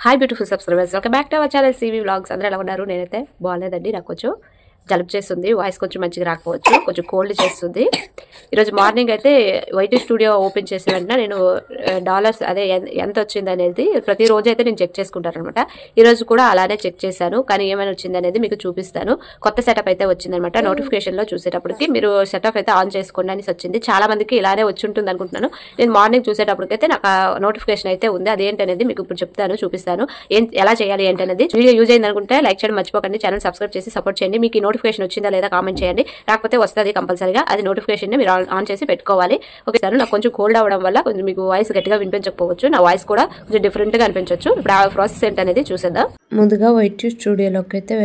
Hi beautiful subscribers, welcome back to our channel CV vlogs. అందరూ ఎలా ఉన్నారు? నేనైతే బాగాలేదండి, నాకు కొంచెం జలుబు చేస్తుంది, వాయిస్ కొంచెం మంచిగా రాకపోవచ్చు, కొంచెం కోల్డ్ చేస్తుంది. ఈరోజు మార్నింగ్ అయితే వైటీ స్టూడియో ఓపెన్ చేసిన వెంటనే నేను డాలర్స్ అదే ఎంత వచ్చింది అనేది ప్రతిరోజు అయితే నేను చెక్ చేసుకుంటాను అనమాట. ఈరోజు కూడా అలానే చెక్ చేశాను, కానీ ఏమైనా వచ్చింది అనేది మీకు చూపిస్తాను. కొత్త సెటప్ అయితే వచ్చిందనమాట. నోటిఫికేషన్లో చూసేటప్పటికి మీరు సెటప్ అయితే ఆన్ చేసుకోండి అని వచ్చింది. చాలా మందికి ఇలానే వచ్చి ఉంటుంది అనుకుంటున్నాను. నేను మార్నింగ్ చూసేటప్పటికైతే నాకు నోటిఫికేషన్ అయితే ఉంది. అదేంటనేది మీకు ఇప్పుడు చెప్తాను, చూపిస్తాను. ఎలా చేయాలి ఏంటనేది. వీడియో యూజ్ అయింది అనుకుంటే లైక్ చేయడం మర్చిపోకండి, ఛానల్ సబ్స్క్రైబ్ చేసి సపోర్ట్ చేయండి. మీకు నోటిఫికేషన్ వచ్చిందా లేదా కామెంట్ చేయండి. రాకపోతే వస్తుంది కంపల్సరీగా, అది నోటిఫికేషన్ మీరు ఆన్ చేసి పెట్టుకోవాలి. ఓకే సార్, నాకు కొంచెం కోల్డ్ అవడం వల్ల కొంచెం మీకు వాయిస్ గట్టిగా వినిపించకపోవచ్చు, నా వాయిస్ కూడా కొంచెం డిఫరెంట్ గా అనిపించవచ్చు. ఇప్పుడు ఆ ప్రాసెస్ ఏంటనేది చూసేద్దాం. ముందుగా వైటీ స్టూడియోలోకి అయితే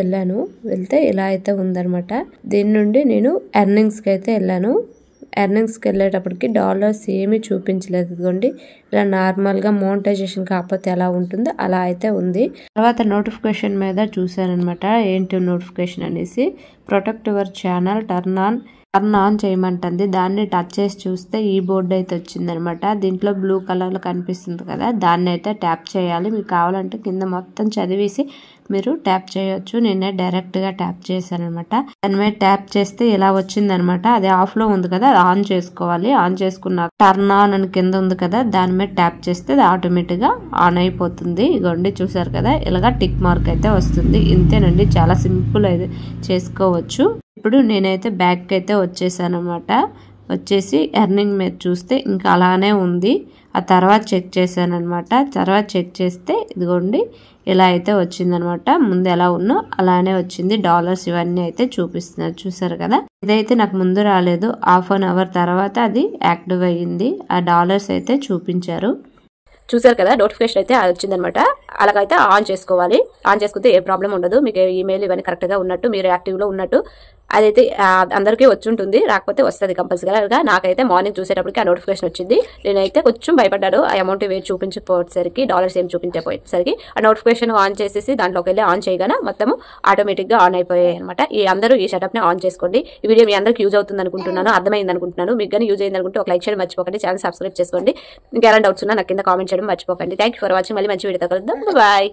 వెళ్తే ఇలా అయితే ఉందన్నమాట. దీని నుండి నేను ఎర్నింగ్స్ కి అయితే వెళ్ళాను. ఎర్నింగ్స్కి వెళ్ళేటప్పటికి డాలర్స్ ఏమీ చూపించలేదు. ఇదిగోండి, ఇలా నార్మల్గా మోనిటైజేషన్ కాకపోతే ఎలా ఉంటుందో అలా అయితే ఉంది. తర్వాత నోటిఫికేషన్ మీద చూసానమాట, ఏంటి నోటిఫికేషన్ అనేసి. Protect your channel turn on చేయమంటుంది. దాన్ని టచ్ చేసి చూస్తే ఈ బోర్డు అయితే వచ్చిందనమాట. దీంట్లో బ్లూ కలర్లో కనిపిస్తుంది కదా, దాన్ని అయితే ట్యాప్ చేయాలి. మీకు కావాలంటే కింద మొత్తం చదివేసి మీరు ట్యాప్ చేయొచ్చు. నేనే డైరెక్ట్గా ట్యాప్ చేశాను అనమాట. దాని మీద ట్యాప్ చేస్తే ఇలా వచ్చిందనమాట. అది ఆఫ్లో ఉంది కదా, అది ఆన్ చేసుకోవాలి. ఆన్ చేసుకున్నాక టర్న్ ఆన్ అని కింద ఉంది కదా, దాని మీద ట్యాప్ చేస్తే అది ఆటోమేటిక్గా ఆన్ అయిపోతుంది. ఇగోండి, చూసారు కదా, ఇలాగా టిక్ మార్క్ అయితే వస్తుంది. ఇంతేనండి, చాలా సింపుల్ అయితే చేసుకోవచ్చు. ఇప్పుడు నేనైతే బ్యాక్ అయితే వచ్చేసాను అనమాట. వచ్చేసి ఎర్నింగ్ మీద చూస్తే ఇంకా అలానే ఉంది. ఆ తర్వాత చెక్ చేశాను అనమాట. తర్వాత చెక్ చేస్తే ఇదిగోండి ఇలా అయితే వచ్చిందనమాట. ముందు ఎలా ఉన్నో అలానే వచ్చింది. డాలర్స్ ఇవన్నీ అయితే చూపిస్తున్నారు, చూసారు కదా. ఇదైతే నాకు ముందు రాలేదు, హాఫ్ అన్ అవర్ తర్వాత అది యాక్టివ్ అయ్యింది. ఆ డాలర్స్ అయితే చూపించారు. చూసారు కదా, నోటిఫికేషన్ అయితే వచ్చిందనమాట. అలాగైతే ఆన్ చేసుకోవాలి. ఆన్ చేసుకుంటే ఏ ప్రాబ్లం ఉండదు. మీకు ఈమెయిల్ ఇవన్నీ కరెక్ట్గా ఉన్నట్టు, మీరు యాక్టివ్లో ఉన్నట్టు అదైతే అందరికీ వచ్చి ఉంటుంది. రాకపోతే వస్తుంది కంపల్సరీగా. నాకైతే మార్నింగ్ చూసేటప్పటికి ఆ నోటిఫికేషన్ వచ్చింది. నేనైతే కొంచెం భయపడ్డాను, ఆ అమౌంట్ వేరు చూపించకపోయేసరికి, డాలర్స్ ఏం చూపించకపోయేసరికి. ఆ నోటిఫికేషన్ ఆన్ చేసేసి దాంట్లోకి వెళ్ళి ఆన్ చేయగానే మొత్తం ఆటోమేటిక్గా ఆన్ అయిపోయాయి అనమాట. అందరూ ఈ సెటప్ని ఆన్ చేసుకోండి. ఈ వీడియో మీ అందరికీ యూజ్ అవుతుంది అనుకుంటున్నాను, అర్థమైంది అనుకుంటున్నాను. మీకు కానీ యూజ్ అయింది అనుకుంటే ఒక లైక్ చేయడం మర్చిపోకండి, ఛానల్ సబ్స్క్రైబ్ చేసుకోండి. ఇంకా ఎలా డౌట్స్ ఉన్నా నాకు కింద కామెంట్ చేయడం మర్చిపోకండి. Thank you for watching. మళ్ళీ మంచి వీడియోతో కలుద్దాం. బాయ్.